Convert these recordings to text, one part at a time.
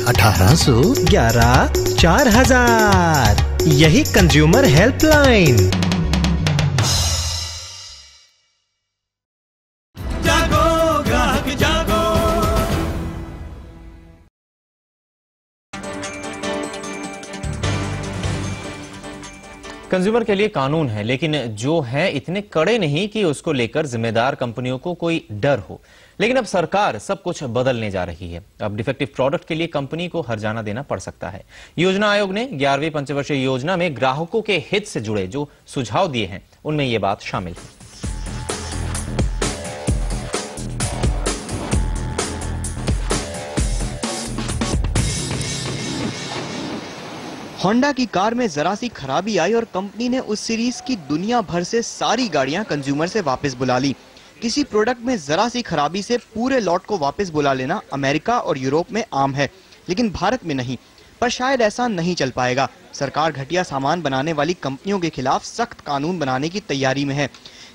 1811 4000। यही consumer helpline. जागो ग्राहक जागो। कंज्यूमर के लिए कानून है, लेकिन जो है इतने कड़े नहीं कि उसको लेकर जिम्मेदार कंपनियों को कोई डर हो। लेकिन अब सरकार सब कुछ बदलने जा रही है। अब डिफेक्टिव प्रोडक्ट के लिए कंपनी को हर्जाना देना पड़ सकता है। योजना आयोग ने 11वीं पंचवर्षीय योजना में ग्राहकों के हित से जुड़े जो सुझाव दिए हैं, उनमें यह बात शामिल है। होंडा की कार में जरा सी खराबी आई और कंपनी ने उस सीरीज की दुनिया भर से सारी गाड़ियां कंज्यूमर से वापस बुला ली। किसी प्रोडक्ट में जरा सी खराबी से पूरे लॉट को वापस बुला लेना अमेरिका और यूरोप में आम है, लेकिन भारत में नहीं। पर शायद ऐसा नहीं चल पाएगा। सरकार घटिया सामान बनाने वाली कंपनियों के खिलाफ सख्त कानून बनाने की तैयारी में है।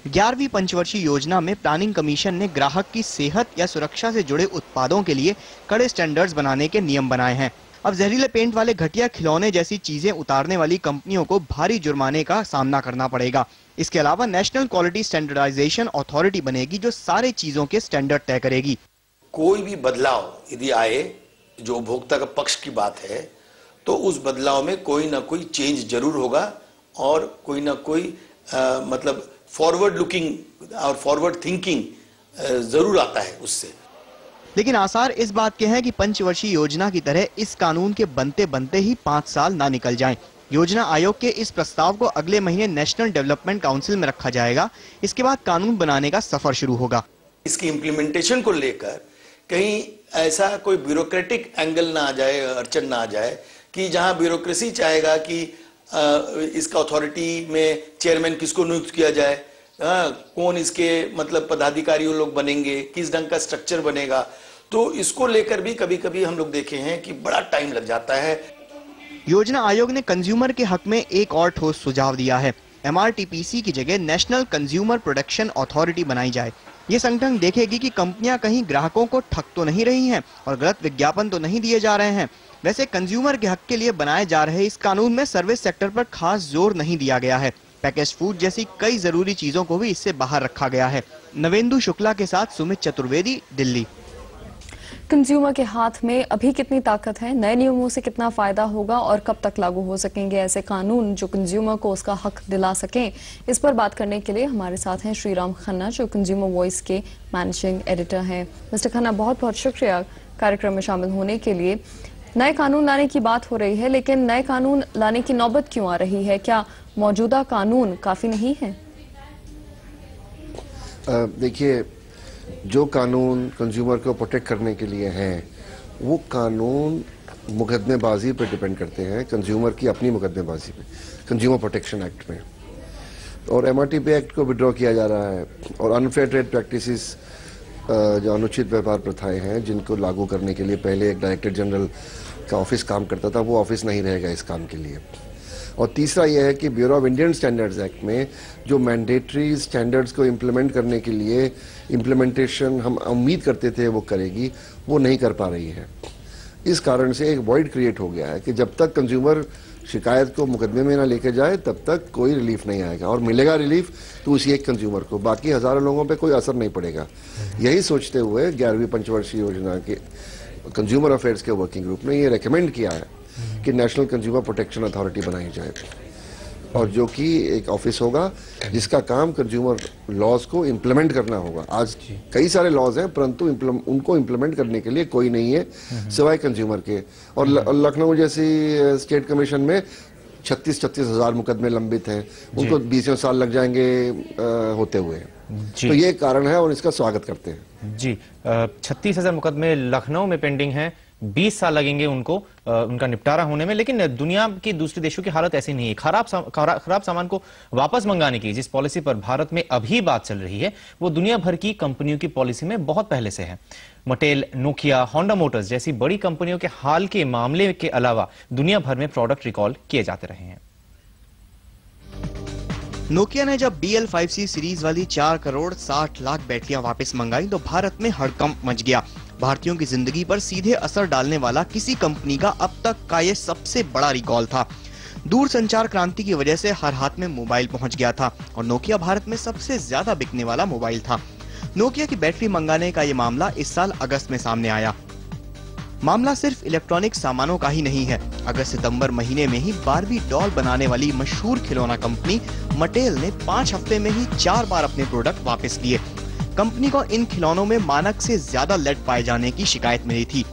11वीं पंचवर्षीय योजना में प्लानिंग कमीशन ने ग्राहक की सेहत या सुरक्षा से जुड़े उत्पादों के लिए कड़े स्टैंडर्ड्स बनाने के नियम बनाए हैं। अब जहरीले पेंट वाले घटिया खिलौने जैसी चीजें उतारने वाली कंपनियों को भारी जुर्माने का सामना करना पड़ेगा। इसके अलावा नेशनल क्वालिटी स्टैंडर्डाइजेशन अथॉरिटी बनेगी जो सारे चीजों के स्टैंडर्ड तय करेगी। कोई भी बदलाव यदि आए, जो उपभोक्ता का पक्ष की बात है, तो उस बदलाव में कोई ना कोई चेंज जरूर होगा और कोई ना कोई मतलब फॉरवर्ड लुकिंग और फॉरवर्ड थिंकिंग जरूर आता है उससे। लेकिन आसार इस बात के हैं कि पंचवर्षीय योजना की तरह इस कानून के बनते बनते ही 5 साल ना निकल जाएं। योजना आयोग के इस प्रस्ताव को अगले महीने नेशनल डेवलपमेंट काउंसिल में रखा जाएगा। इसके बाद कानून बनाने का सफर शुरू होगा। इसकी इम्प्लीमेंटेशन को लेकर कहीं ऐसा कोई ब्यूरोक्रेटिक एंगल ना आ जाए, अड़चन ना आ जाए कि जहां ब्यूरोक्रेसी चाहेगा कि इसका अथॉरिटी में चेयरमैन किसको नियुक्त किया जाए, कौन इसके मतलब पदाधिकारी लोग बनेंगे, किस ढंग का स्ट्रक्चर बनेगा, तो इसको लेकर भी कभी कभी हम लोग देखे हैं कि बड़ा टाइम लग जाता है। योजना आयोग ने कंज्यूमर के हक में एक और ठोस सुझाव दिया है। MRTPC की जगह नेशनल कंज्यूमर प्रोटेक्शन अथॉरिटी बनाई जाए। ये संगठन देखेगी कि कंपनियां कहीं ग्राहकों को ठग तो नहीं रही हैं और गलत विज्ञापन तो नहीं दिए जा रहे हैं। वैसे कंज्यूमर के हक के लिए बनाए जा रहे इस कानून में सर्विस सेक्टर पर खास जोर नहीं दिया गया है। पैकेज फूड जैसी कई जरूरी चीजों को भी इससे बाहर रखा गया है। नवेंदु शुक्ला के साथ सुमित चतुर्वेदी, दिल्ली। कंज्यूमर के हाथ में अभी कितनी ताकत है, नए नियमों से कितना फायदा होगा और कब तक लागू हो सकेंगे ऐसे कानून जो कंज्यूमर को उसका हक दिला सकें, इस पर बात करने के लिए हमारे साथ हैं श्रीराम खन्ना, जो कंज्यूमर वॉइस के मैनेजिंग एडिटर हैं। मिस्टर खन्ना, बहुत बहुत शुक्रिया कार्यक्रम में शामिल होने के लिए। नए कानून लाने की बात हो रही है, लेकिन नए कानून लाने की नौबत क्यों आ रही है? क्या मौजूदा कानून काफी नहीं है? देखिए, जो कानून कंज्यूमर को प्रोटेक्ट करने के लिए हैं, वो कानून मुकदमेबाजी पर डिपेंड करते हैं, कंज्यूमर की अपनी मुकदमेबाजी पे, कंज्यूमर प्रोटेक्शन एक्ट में। और MRTP एक्ट को विड्रॉ किया जा रहा है और अनफेयर ट्रेड प्रैक्टिसेस, जो अनुचित व्यापार प्रथाएं हैं, जिनको लागू करने के लिए पहले एक डायरेक्टर जनरल का ऑफिस काम करता था, वो ऑफिस नहीं रहेगा इस काम के लिए। और तीसरा यह है कि bureau of Indian standards act में जो मैंडेटरी स्टैंडर्ड्स को इम्प्लीमेंट करने के लिए इम्प्लीमेंटेशन हम उम्मीद करते थे वो करेगी, वो नहीं कर पा रही है। इस कारण से एक वॉइड क्रिएट हो गया है कि जब तक कंज्यूमर शिकायत को मुकदमे में ना लेके जाए तब तक कोई रिलीफ नहीं आएगा, और मिलेगा रिलीफ तो उसी एक कंज्यूमर को, बाकी हजारों लोगों पे कोई असर नहीं पड़ेगा। यही सोचते हुए 11वीं पंचवर्षीय योजना के कंज्यूमर अफेयर्स के वर्किंग ग्रुप ने ये रेकमेंड किया है कि नेशनल कंज्यूमर प्रोटेक्शन अथॉरिटी बनाई जाए, और जो कि एक ऑफिस होगा जिसका काम कंज्यूमर लॉज को इम्प्लीमेंट करना होगा। आज कई सारे लॉज हैं, परंतु उनको इम्प्लीमेंट करने के लिए कोई नहीं है सिवाय कंज्यूमर के। और लखनऊ जैसी स्टेट कमीशन में 36 हज़ार मुकदमे लंबित हैं, उनको 20 साल लग जाएंगे होते हुए। तो ये कारण है और इसका स्वागत करते हैं। जी, 36,000 मुकदमे लखनऊ में पेंडिंग हैं, 20 साल लगेंगे उनको उनका निपटारा होने में। लेकिन दुनिया की दूसरे देशों की हालत ऐसी नहीं है। खराब सामान को वापस मंगाने की जिस पॉलिसी पर भारत में अभी बात चल रही है, वो दुनिया भर की कंपनियों की पॉलिसी में बहुत पहले से है। मटेल, नोकिया, होंडा मोटर्स जैसी बड़ी कंपनियों के हाल के मामले के अलावा दुनिया भर में प्रोडक्ट रिकॉल किए जाते रहे हैं। नोकिया ने जब BL5C सीरीज वाली 4 करोड़ 60 लाख बैटरियां वापस मंगाई तो भारत में हड़कंप मच गया। भारतीयों की जिंदगी पर सीधे असर डालने वाला किसी कंपनी का अब तक का ये सबसे बड़ा रिकॉल था। दूरसंचार क्रांति की वजह से हर हाथ में मोबाइल पहुंच गया था और नोकिया भारत में सबसे ज्यादा बिकने वाला मोबाइल था। नोकिया की बैटरी मंगाने का ये मामला इस साल अगस्त में सामने आया। मामला सिर्फ इलेक्ट्रॉनिक सामानों का ही नहीं है। अगस्त सितंबर महीने में ही बारबी डॉल बनाने वाली मशहूर खिलौना कंपनी मटेल ने 5 हफ्ते में ही 4 बार अपने प्रोडक्ट वापस लिए। कंपनी को इन खिलौनों में मानक से ज्यादा लेड पाए जाने की शिकायत मिली थी।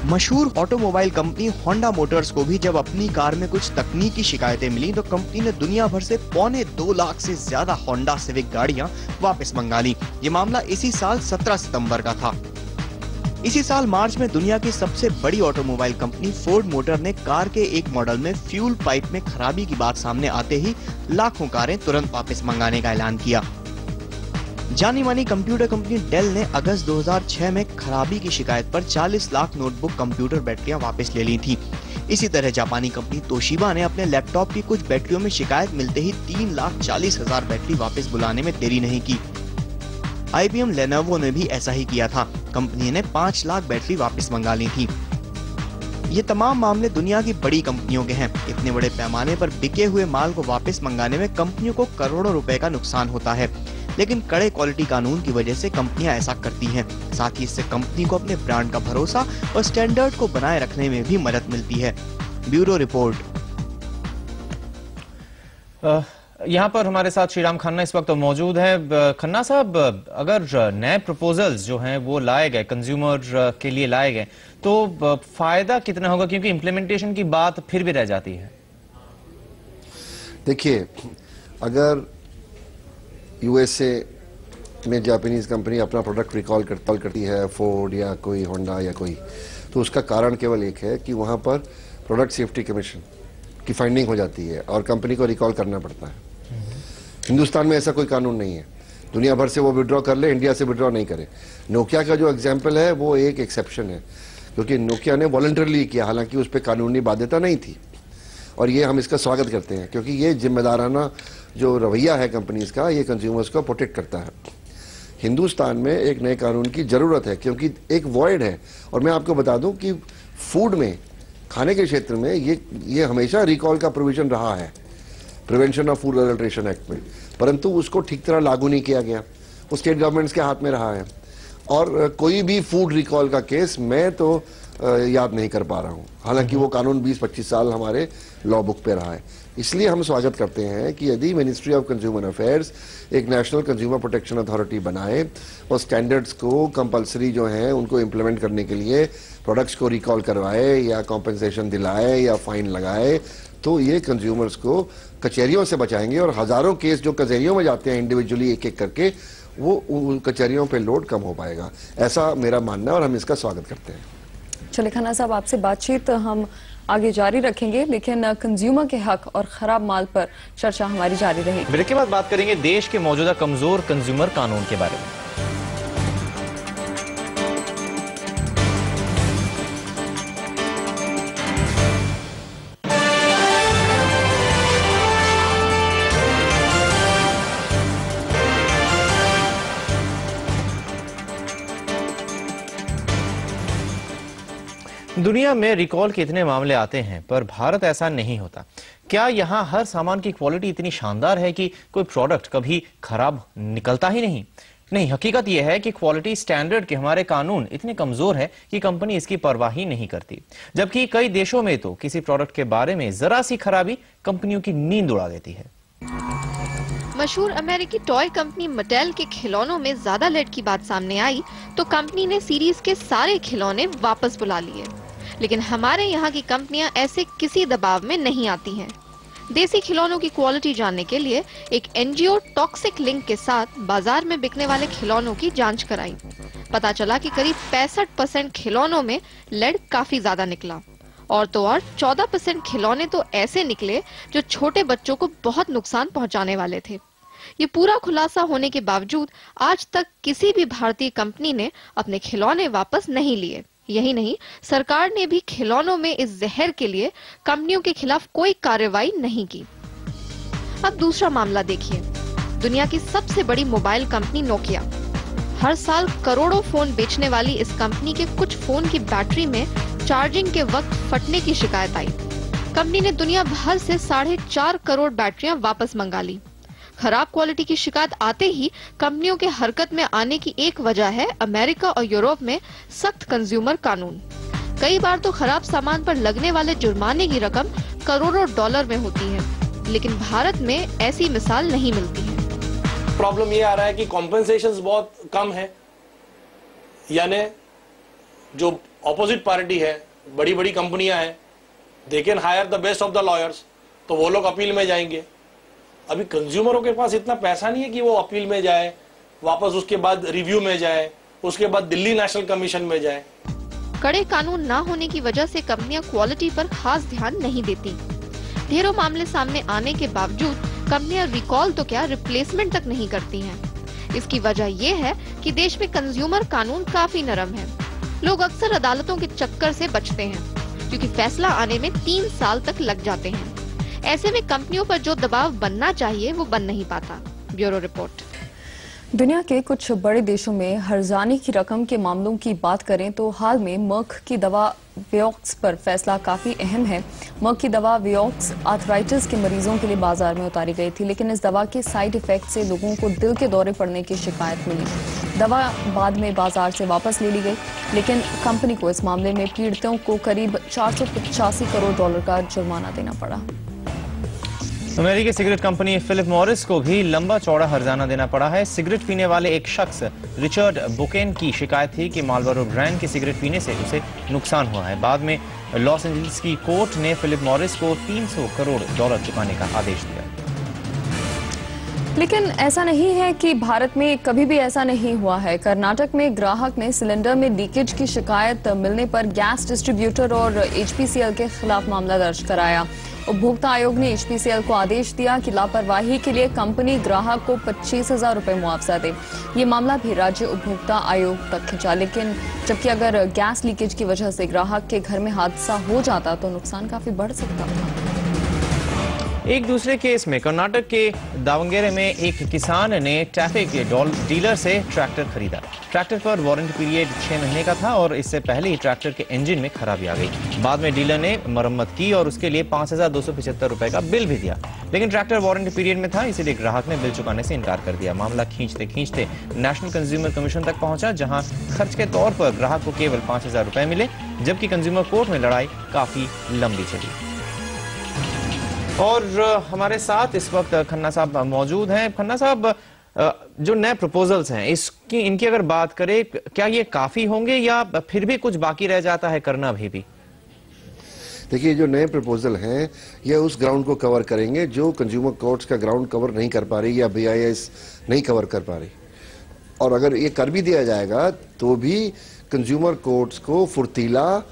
मशहूर ऑटोमोबाइल कंपनी होंडा मोटर्स को भी जब अपनी कार में कुछ तकनीकी शिकायतें मिली तो कंपनी ने दुनिया भर से 2.25 लाख से ज्यादा होंडा सिविक गाड़ियां वापस मंगा ली। ये मामला इसी साल 17 सितंबर का था। इसी साल मार्च में दुनिया की सबसे बड़ी ऑटोमोबाइल कंपनी फोर्ड मोटर ने कार के एक मॉडल में फ्यूल पाइप में खराबी की बात सामने आते ही लाखों कारें तुरंत वापस मंगाने का ऐलान किया। जानी मानी कंप्यूटर कंपनी डेल ने अगस्त 2006 में खराबी की शिकायत पर 40 लाख नोटबुक कंप्यूटर बैटरियां वापस ले ली थी। इसी तरह जापानी कंपनी तोशिबा ने अपने लैपटॉप की कुछ बैटरियों में शिकायत मिलते ही 3,40,000 बैटरी वापस बुलाने में देरी नहीं की। IBM लेनोवो ने भी ऐसा ही किया था। कंपनी ने 5 लाख बैटरी वापस मंगा ली थी। ये तमाम मामले दुनिया की बड़ी कंपनियों के हैं। इतने बड़े पैमाने पर बिके हुए माल को वापस मंगाने में कंपनियों को करोड़ों रुपए का नुकसान होता है, लेकिन कड़े क्वालिटी कानून की वजह से कंपनियां ऐसा करती हैं। साथ ही इससे कंपनी को अपने ब्रांड का भरोसा और स्टैंडर्ड को बनाए रखने में भी मदद मिलती है। Bureau report. यहाँ पर हमारे साथ श्रीराम खन्ना इस वक्त मौजूद है। खन्ना साहब, अगर नए प्रपोजल्स जो हैं वो लाए गए, कंज्यूमर के लिए लाए गए, तो फायदा कितना होगा, क्योंकि इम्प्लीमेंटेशन की बात फिर भी रह जाती है। देखिए, अगर USA में जापानीज कंपनी अपना प्रोडक्ट रिकॉल करती है, फोर्ड या कोई होंडा या कोई, तो उसका कारण केवल एक है कि वहाँ पर प्रोडक्ट सेफ्टी कमीशन की फाइंडिंग हो जाती है और कंपनी को रिकॉल करना पड़ता है। हिंदुस्तान में ऐसा कोई कानून नहीं है। दुनिया भर से वो विड्रॉ कर ले, इंडिया से विड्रॉ नहीं करे। नोकिया का जो एग्जाम्पल है वो एक एक्सेप्शन है, क्योंकि नोकिया ने वॉलंटरली किया, हालांकि उस पर कानूनी बाध्यता नहीं थी। और ये हम इसका स्वागत करते हैं, क्योंकि ये जिम्मेदाराना जो रवैया है कंपनीज का, ये कंज्यूमर्स को प्रोटेक्ट करता है। हिंदुस्तान में एक नए कानून की जरूरत है, क्योंकि एक वॉइड है। और मैं आपको बता दूं कि फूड में, खाने के क्षेत्र में ये हमेशा रिकॉल का प्रोविजन रहा है, prevention of food adulteration act में, परंतु उसको ठीक तरह लागू नहीं किया गया। वो स्टेट गवर्नमेंट्स के हाथ में रहा है। और कोई भी फूड रिकॉल का केस मैं तो याद नहीं कर पा रहा हूं, हालांकि वो कानून 20-25 साल हमारे लॉ बुक पे रहा है। इसलिए हम स्वागत करते हैं कि यदि मिनिस्ट्री ऑफ कंज्यूमर अफेयर्स एक नेशनल कंज्यूमर प्रोटेक्शन अथॉरिटी बनाए और स्टैंडर्ड्स को कंपलसरी जो हैं उनको इम्प्लीमेंट करने के लिए प्रोडक्ट्स को रिकॉल करवाए या कॉम्पेंसेशन दिलाए या फाइन लगाए, तो ये कंज्यूमर्स को कचहरियों से बचाएंगे। और हजारों केस जो कचहरियों में जाते हैं इंडिविजुअली एक एक करके, वो कचहरियों पे लोड कम हो पाएगा, ऐसा मेरा मानना है और हम इसका स्वागत करते हैं। चलिए खन्ना साहब, आपसे बातचीत हम आगे जारी रखेंगे, लेकिन कंज्यूमर के हक और खराब माल पर चर्चा हमारी जारी रहेगी। ब्रेक के बाद बात करेंगे देश के मौजूदा कमजोर कंज्यूमर कानून के बारे में। दुनिया में रिकॉल के इतने मामले आते हैं, पर भारत ऐसा नहीं होता। क्या यहाँ हर सामान की क्वालिटी इतनी शानदार है कि कोई प्रोडक्ट कभी खराब निकलता ही नहीं? नहीं, हकीकत यह है कि क्वालिटी स्टैंडर्ड के हमारे कानून इतने कमजोर है कि कंपनी इसकी परवाह ही नहीं करती। जबकि कई देशों में तो किसी प्रोडक्ट के बारे में जरा सी खराबी कंपनियों की नींद उड़ा देती है। मशहूर अमेरिकी टॉय कंपनी मटेल के खिलौनों में ज्यादा लेड की बात सामने आई तो कंपनी ने सीरीज के सारे खिलौने वापस बुला लिए। लेकिन हमारे यहाँ की कंपनियां ऐसे किसी दबाव में नहीं आती हैं। देसी खिलौनों की क्वालिटी जानने के लिए एक NGO टॉक्सिक लिंक के साथ बाजार में बिकने वाले खिलौनों की जांच कराई। पता चला कि करीब 65% खिलौनों में लेड काफी ज्यादा निकला, और तो और 14% खिलौने तो ऐसे निकले जो छोटे बच्चों को बहुत नुकसान पहुंचाने वाले थे। ये पूरा खुलासा होने के बावजूद आज तक किसी भी भारतीय कंपनी ने अपने खिलौने वापस नहीं लिए। यही नहीं, सरकार ने भी खिलौनों में इस जहर के लिए कंपनियों के खिलाफ कोई कार्रवाई नहीं की। अब दूसरा मामला देखिए, दुनिया की सबसे बड़ी मोबाइल कंपनी नोकिया। हर साल करोड़ों फोन बेचने वाली इस कंपनी के कुछ फोन की बैटरी में चार्जिंग के वक्त फटने की शिकायत आई। कंपनी ने दुनिया भर से 4.5 करोड़ बैटरियां वापस मंगा ली। खराब क्वालिटी की शिकायत आते ही कंपनियों के हरकत में आने की एक वजह है अमेरिका और यूरोप में सख्त कंज्यूमर कानून। कई बार तो खराब सामान पर लगने वाले जुर्माने की रकम करोड़ों डॉलर में होती है, लेकिन भारत में ऐसी मिसाल नहीं मिलती है। प्रॉब्लम ये आ रहा है कि कॉम्पेंसेशंस बहुत कम है, यानी जो ऑपोजिट पार्टी है, बड़ी बड़ी कंपनियां हैं, they can hire the best of the lawyers, तो वो लोग अपील में जाएंगे। अभी कंज्यूमरों के पास इतना पैसा नहीं है कि वो अपील में जाए, वापस उसके बाद रिव्यू में जाए, उसके बाद दिल्ली नेशनल कमीशन में जाए। कड़े कानून ना होने की वजह से कंपनियां क्वालिटी पर खास ध्यान नहीं देती। ढेरों मामले सामने आने के बावजूद कंपनियां रिकॉल तो क्या रिप्लेसमेंट तक नहीं करती हैं। इसकी वजह ये है कि देश में कंज्यूमर कानून काफी नरम है। लोग अक्सर अदालतों के चक्कर से बचते हैं, क्योंकि फैसला आने में 3 साल तक लग जाते हैं। ऐसे में कंपनियों पर जो दबाव बनना चाहिए वो बन नहीं पाता। Bureau report. दुनिया के कुछ बड़े देशों में हर्जानी की रकम के मामलों की बात करें तो हाल में मर्क की दवा वियोक्स पर फैसला काफी अहम है। मर्क की दवा वियोक्स आर्थराइटिस के मरीजों के लिए बाजार में उतारी गई थी, लेकिन इस दवा के साइड इफेक्ट से लोगों को दिल के दौरे पड़ने की शिकायत मिली। दवा बाद में बाजार से वापस ले ली गई, लेकिन कंपनी को इस मामले में पीड़ितों को करीब 485 करोड़ डॉलर का जुर्माना देना पड़ा। अमेरिकी सिगरेट कंपनी फिलिप मॉरिस को भी लंबा चौड़ा हर्जाना देना पड़ा है। सिगरेट पीने वाले एक शख्स रिचर्ड बुकेन की शिकायत थी कि मार्लबोरो ब्रांड की सिगरेट पीने से उसे नुकसान हुआ है। बाद में लॉस एंजलिस की कोर्ट ने फिलिप मॉरिस को 300 करोड़ डॉलर चुकाने का आदेश दिया। लेकिन ऐसा नहीं है कि भारत में कभी भी ऐसा नहीं हुआ है। कर्नाटक में ग्राहक ने सिलेंडर में लीकेज की शिकायत मिलने पर गैस डिस्ट्रीब्यूटर और एचपीसीएल के खिलाफ मामला दर्ज कराया। उपभोक्ता आयोग ने एचपीसीएल को आदेश दिया कि लापरवाही के लिए कंपनी ग्राहक को 25,000 रुपए मुआवजा दे। ये मामला भी राज्य उपभोक्ता आयोग तक खिंचा, लेकिन जबकि अगर गैस लीकेज की वजह से ग्राहक के घर में हादसा हो जाता तो नुकसान काफी बढ़ सकता था। एक दूसरे केस में कर्नाटक के दावंगेरे में एक किसान ने टैफे के डीलर से ट्रैक्टर खरीदा। ट्रैक्टर पर वारंटी पीरियड 6 महीने का था और इससे पहले ही ट्रैक्टर के इंजन में खराबी आ गई। बाद में डीलर ने मरम्मत की और उसके लिए 5,275 रुपए का बिल भी दिया, लेकिन ट्रैक्टर वारंटी पीरियड में था, इसीलिए ग्राहक ने बिल चुकाने से इनकार कर दिया। मामला खींचते खींचते नेशनल कंज्यूमर कमीशन तक पहुंचा, जहां खर्च के तौर पर ग्राहक को केवल 5,000 रुपए मिले, जबकि कंज्यूमर कोर्ट में लड़ाई काफी लंबी चली। और हमारे साथ इस वक्त खन्ना साहब मौजूद हैं। खन्ना साहब, जो नए प्रपोजल्स हैं इनकी अगर बात करें, क्या ये काफी होंगे या फिर भी कुछ बाकी रह जाता है करना अभी भी? देखिए, जो नए प्रपोजल हैं ये उस ग्राउंड को कवर करेंगे जो कंज्यूमर कोर्ट्स का ग्राउंड कवर नहीं कर पा रही या BIS नहीं कवर कर पा रही। और अगर ये कर भी दिया जाएगा तो भी कंज्यूमर कोर्ट्स को फुर्तीला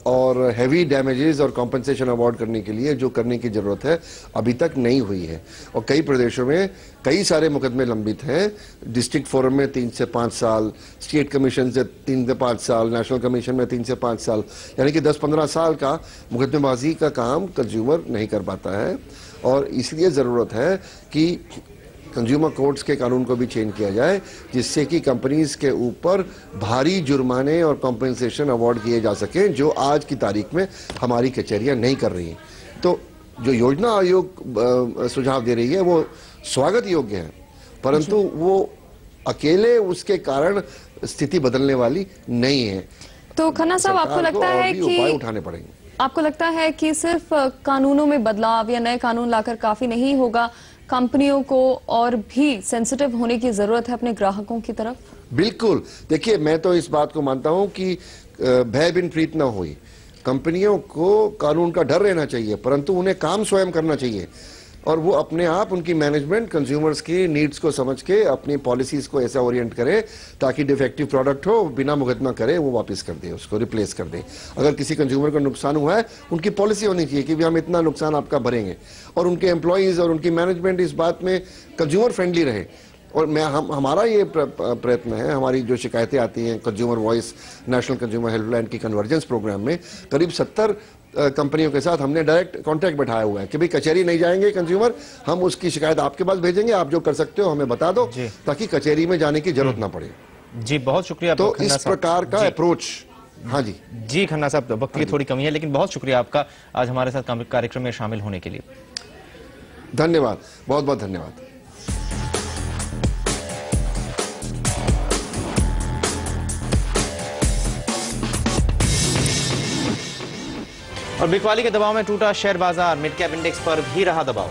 और हैवी डैमेजेस और कॉम्पनसेशन अवार्ड करने के लिए जो करने की जरूरत है अभी तक नहीं हुई है। और कई प्रदेशों में कई सारे मुकदमे लंबित हैं। डिस्ट्रिक्ट फोरम में 3 से 5 साल, स्टेट कमीशन से 3 से 5 साल, नेशनल कमीशन में 3 से 5 साल, यानी कि 10-15 साल का मुकदमेबाजी का काम कंज्यूमर नहीं कर पाता है। और इसलिए ज़रूरत है कि कंज्यूमर कोर्ट्स के कानून को भी चेंज किया जाए, जिससे कि कंपनीज के ऊपर भारी जुर्माने और कॉम्पेंसेशन अवार्ड किए जा सकें, जो आज की तारीख में हमारी कचहरियां नहीं कर रही हैं। तो जो योजना आयोग सुझाव दे रही है वो स्वागत योग्य है, परंतु वो अकेले उसके कारण स्थिति बदलने वाली नहीं है। तो खन्ना साहब, आपको लगता है कि उपाय उठाने पड़ेंगे? आपको लगता है कि सिर्फ कानूनों में बदलाव या नए कानून लाकर काफी नहीं होगा, कंपनियों को और भी सेंसिटिव होने की जरूरत है अपने ग्राहकों की तरफ? बिल्कुल। देखिए, मैं तो इस बात को मानता हूं कि भय बिन प्रीत ना हुई। कंपनियों को कानून का डर रहना चाहिए, परंतु उन्हें काम स्वयं करना चाहिए और वो अपने आप उनकी मैनेजमेंट कंज्यूमर्स की नीड्स को समझ के अपनी पॉलिसीज को ऐसा ओरिएंट करे ताकि डिफेक्टिव प्रोडक्ट हो, बिना मुकदमा करे वो वापस कर दे, उसको रिप्लेस कर दे। अगर किसी कंज्यूमर को नुकसान हुआ है, उनकी पॉलिसी होनी चाहिए कि भी हम इतना नुकसान आपका भरेंगे, और उनके एम्प्लॉयज और उनकी मैनेजमेंट इस बात में कंज्यूमर फ्रेंडली रहे। और हमारा ये प्रयत्न है, हमारी जो शिकायतें आती हैं consumer voice national consumer helpline की कन्वर्जेंस प्रोग्राम में करीब 70 कंपनियों के साथ हमने डायरेक्ट कांटेक्ट बैठाया हुआ है कि भाई कचहरी नहीं जाएंगे कंज्यूमर, हम उसकी शिकायत आपके पास भेजेंगे, आप जो कर सकते हो हमें बता दो ताकि कचहरी में जाने की जरूरत ना पड़े। जी बहुत शुक्रिया। तो खन्ना इस साहब। प्रकार का जी। अप्रोच, हाँ जी जी खन्ना साहब, वक्त की थोड़ी कमी है, लेकिन बहुत शुक्रिया आपका आज हमारे साथ कार्यक्रम में शामिल होने के लिए। धन्यवाद, बहुत बहुत धन्यवाद। और बिकवाली के दबाव में टूटा शेयर बाजार, मिड कैप इंडेक्स पर भी रहा दबाव।